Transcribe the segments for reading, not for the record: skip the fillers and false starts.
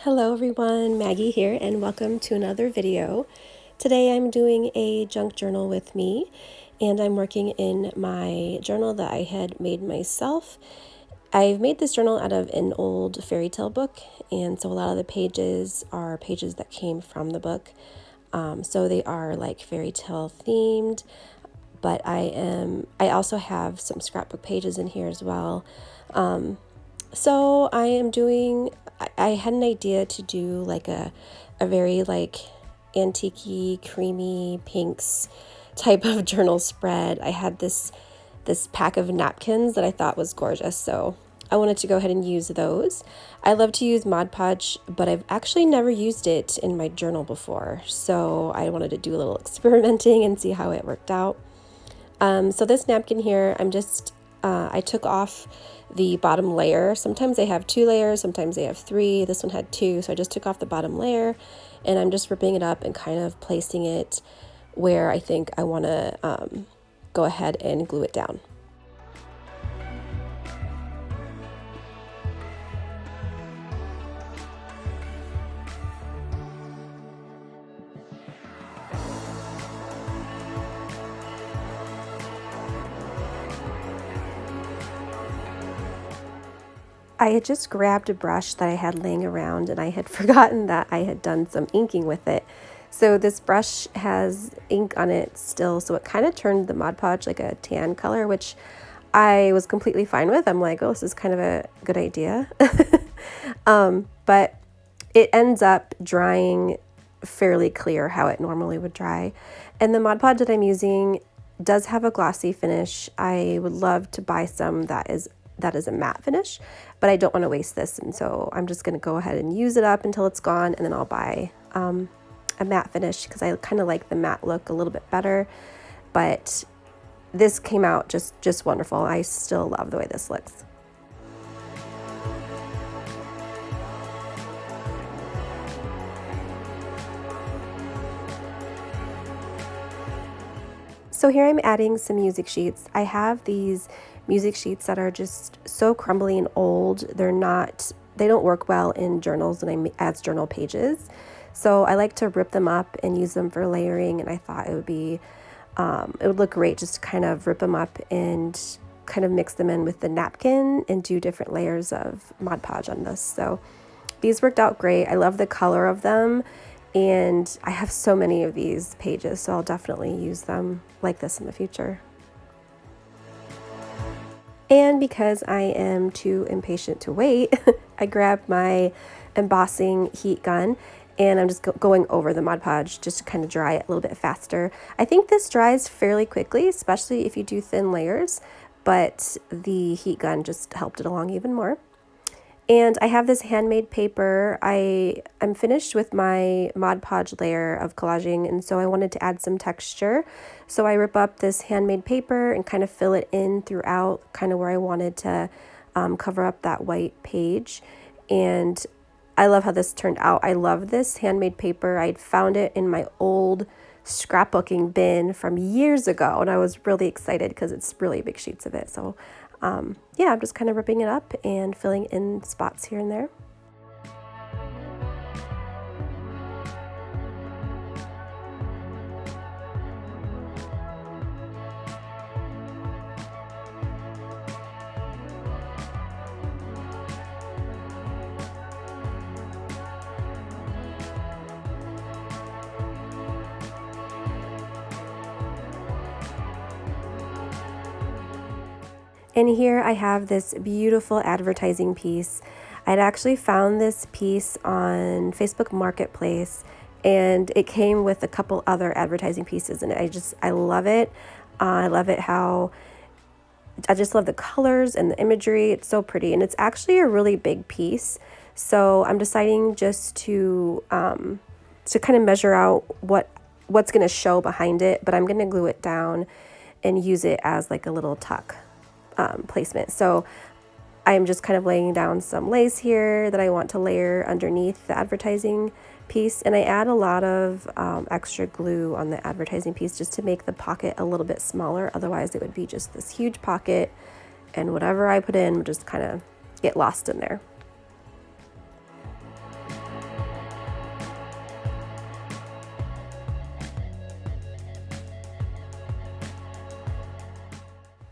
Hello everyone, Maggie here and welcome to another video. Today I'm doing a junk journal with me and I'm working in my journal that I had made myself. I've made this journal out of an old fairy tale book, and so a lot of the pages are pages that came from the book. So they are like fairy tale themed, but I also have some scrapbook pages in here as well. So I had an idea to do like a very like antique-y, creamy pinks type of journal spread. I had this pack of napkins that I thought was gorgeous, so I wanted to go ahead and use those. I love to use Mod Podge, but I've actually never used it in my journal before, so I wanted to do a little experimenting and see how it worked out. So this napkin here, I took off the bottom layer. Sometimes they have 2 layers, sometimes they have 3. This one had 2, so I just took off the bottom layer and I'm just ripping it up and kind of placing it where I think I want to go ahead and glue it down. I had just grabbed a brush that I had laying around and I had forgotten that I had done some inking with it. So this brush has ink on it still, so it kind of turned the Mod Podge like a tan color, which I was completely fine with. I'm like, oh, this is kind of a good idea. But it ends up drying fairly clear how it normally would dry. And the Mod Podge that I'm using does have a glossy finish. I would love to buy some that is a matte finish, but I don't want to waste this, and so I'm just going to go ahead and use it up until it's gone, and then I'll buy a matte finish because I kind of like the matte look a little bit better. But this came out just wonderful. I still love the way this looks. So here I'm adding some music sheets. I have these music sheets that are just so crumbly and old. They don't work well in journals as journal pages. So I like to rip them up and use them for layering, and I thought it would look great just to kind of rip them up and kind of mix them in with the napkin and do different layers of Mod Podge on this. So these worked out great. I love the color of them, and I have so many of these pages, so I'll definitely use them like this in the future. And because I am too impatient to wait, I grabbed my embossing heat gun and I'm just going over the Mod Podge just to kind of dry it a little bit faster. I think this dries fairly quickly, especially if you do thin layers, but the heat gun just helped it along even more. And I have this handmade paper. I'm finished with my Mod Podge layer of collaging, and so I wanted to add some texture. So I rip up this handmade paper and kind of fill it in throughout, kind of where I wanted to cover up that white page. And I love how this turned out. I love this handmade paper. I'd found it in my old scrapbooking bin from years ago, and I was really excited because it's really big sheets of it. So yeah, I'm just kind of ripping it up and filling in spots here and there. And here I have this beautiful advertising piece. I'd actually found this piece on Facebook Marketplace, and it came with a couple other advertising pieces, and I love it. I love it how I just love the colors and the imagery. It's so pretty, and it's actually a really big piece. So I'm deciding just to kind of measure out what's going to show behind it, but I'm going to glue it down and use it as like a little tuck placement. So I'm just kind of laying down some lace here that I want to layer underneath the advertising piece, and I add a lot of extra glue on the advertising piece just to make the pocket a little bit smaller. Otherwise it would be just this huge pocket, and whatever I put in would just kind of get lost in there.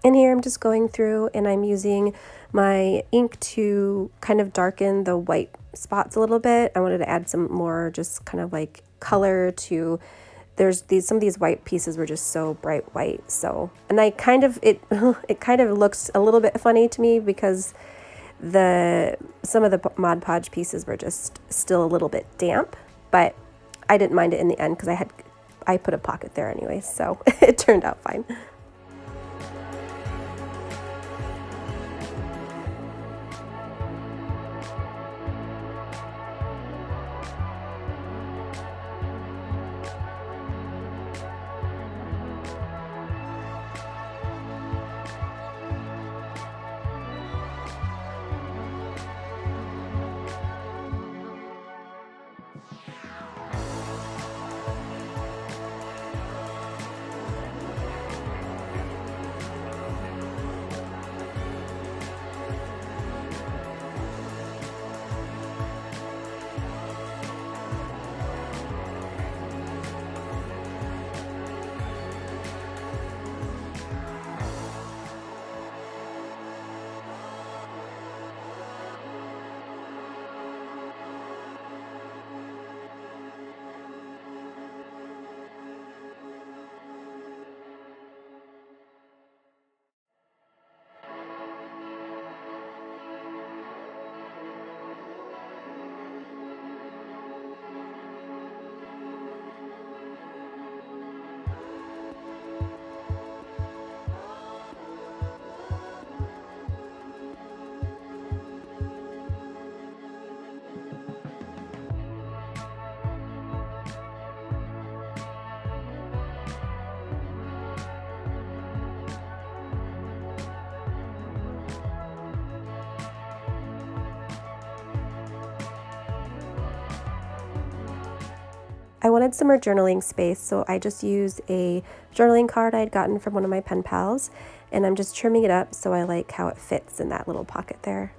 And here I'm just going through and I'm using my ink to kind of darken the white spots a little bit. I wanted to add some more just kind of like color to, some of these white pieces were just so bright white. So, and I kind of, it kind of looks a little bit funny to me because some of the Mod Podge pieces were just still a little bit damp, but I didn't mind it in the end because I put a pocket there anyway, so it turned out fine. I wanted some more journaling space, so I just used a journaling card I'd gotten from one of my pen pals, and I'm just trimming it up so I like how it fits in that little pocket there.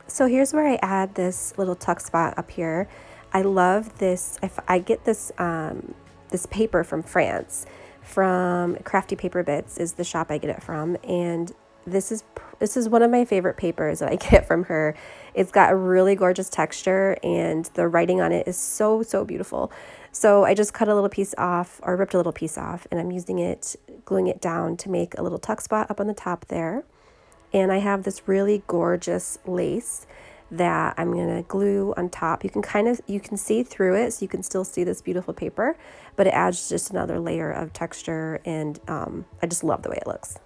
So here's where I add this little tuck spot up here. I love this. I get this this paper from France, from Crafty Paper Bits is the shop I get it from, and this is one of my favorite papers that I get from her. It's got a really gorgeous texture, and the writing on it is so beautiful. So I just cut a little piece off, or ripped a little piece off, and I'm using it, gluing it down to make a little tuck spot up on the top there. And I have this really gorgeous lace that I'm gonna glue on top. You can see through it, so you can still see this beautiful paper, but it adds just another layer of texture, and I just love the way it looks.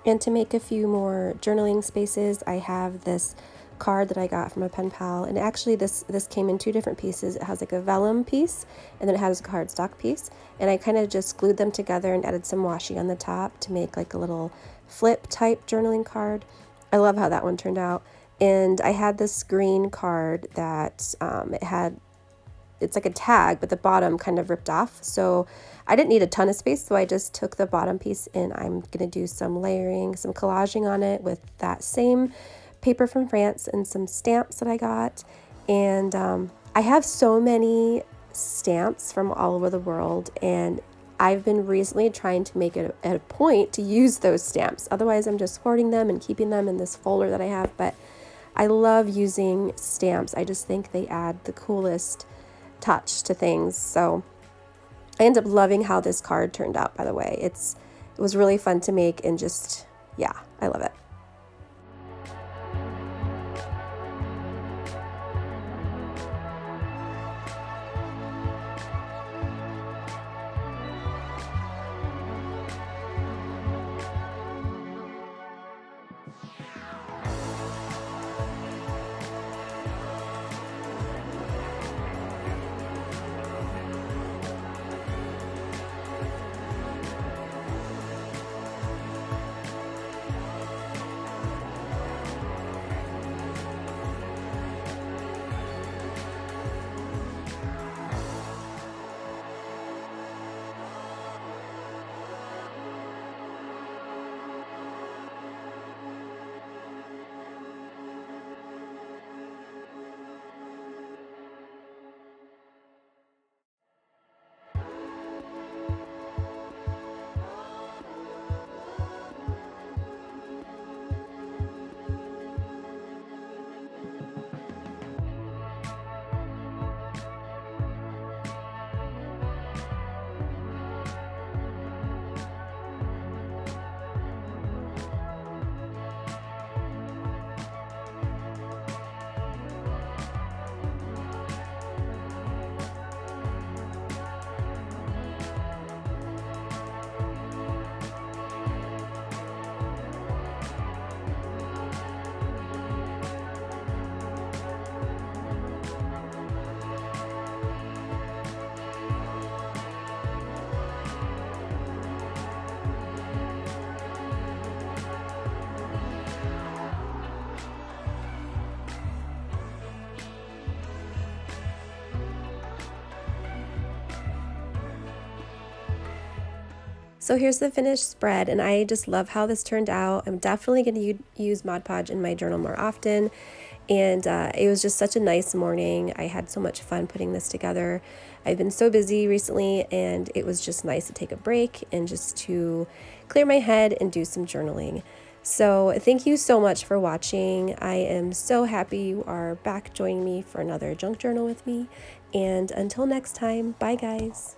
And to make a few more journaling spaces, I have this card that I got from a pen pal, and actually this came in two different pieces. It has like a vellum piece, and then it has a cardstock piece, and I kind of just glued them together and added some washi on the top to make like a little flip type journaling card. I love how that one turned out. And I had this green card that it's like a tag, but the bottom kind of ripped off. So I didn't need a ton of space, so I just took the bottom piece and I'm gonna do some layering, some collaging on it with that same paper from France and some stamps that I got. And I have so many stamps from all over the world, and I've been recently trying to make it a point to use those stamps. Otherwise, I'm just hoarding them and keeping them in this folder that I have. But I love using stamps. I just think they add the coolest touch to things. So I ended up loving how this card turned out, by the way. It was really fun to make, and just, yeah, I love it. So here's the finished spread, and I just love how this turned out. I'm definitely going to use Mod Podge in my journal more often, and it was just such a nice morning. I had so much fun putting this together. I've been so busy recently, and it was just nice to take a break and just to clear my head and do some journaling. So thank you so much for watching. I am so happy you are back joining me for another junk journal with me, and until next time, bye guys.